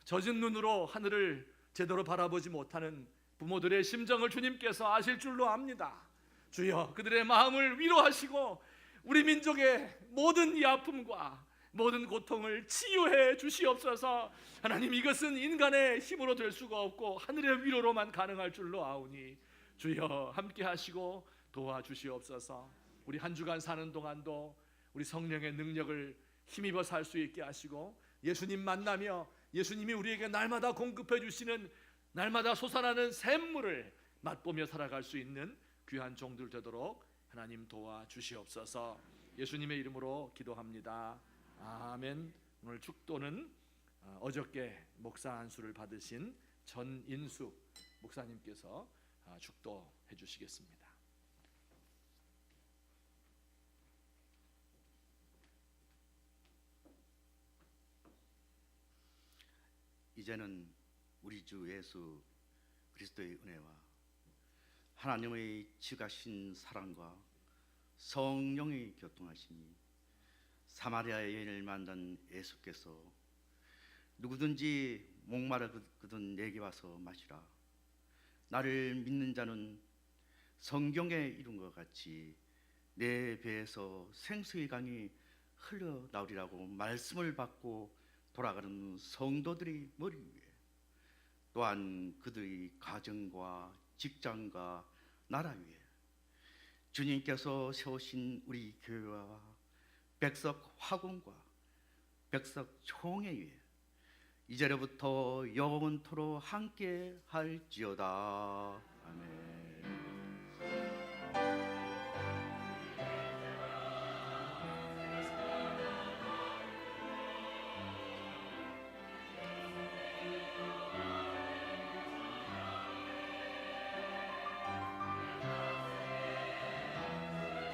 젖은 눈으로 하늘을 제대로 바라보지 못하는 부모들의 심정을 주님께서 아실 줄로 압니다. 주여 그들의 마음을 위로하시고 우리 민족의 모든 이 아픔과 모든 고통을 치유해 주시옵소서. 하나님, 이것은 인간의 힘으로 될 수가 없고 하늘의 위로로만 가능할 줄로 아오니 주여 함께 하시고 도와주시옵소서. 우리 한 주간 사는 동안도 우리 성령의 능력을 힘입어 살 수 있게 하시고, 예수님 만나며 예수님이 우리에게 날마다 공급해 주시는 날마다 솟아나는 샘물을 맛보며 살아갈 수 있는 귀한 종들 되도록 하나님 도와주시옵소서. 예수님의 이름으로 기도합니다. 아멘. 오늘 축도는 어저께 목사 안수를 받으신 전인숙 목사님께서 축도해 주시겠습니다. 이제는 우리 주 예수 그리스도의 은혜와 하나님의 지가신 사랑과 성령의 교통하심이 사마리아 여인을 만난 예수께서 누구든지 목마르거든 내게 와서 마시라, 나를 믿는 자는 성경에 이룬 것 같이 내 배에서 생수의 강이 흘러나오리라고 말씀을 받고 돌아가는 성도들의 머리 위에, 또한 그들의 가정과 직장과 나라 위에 주님께서 세우신 우리 교회와 백석 화군과 백석 총회 위에 이제로부터 영원토록 함께 할지어다. 아멘.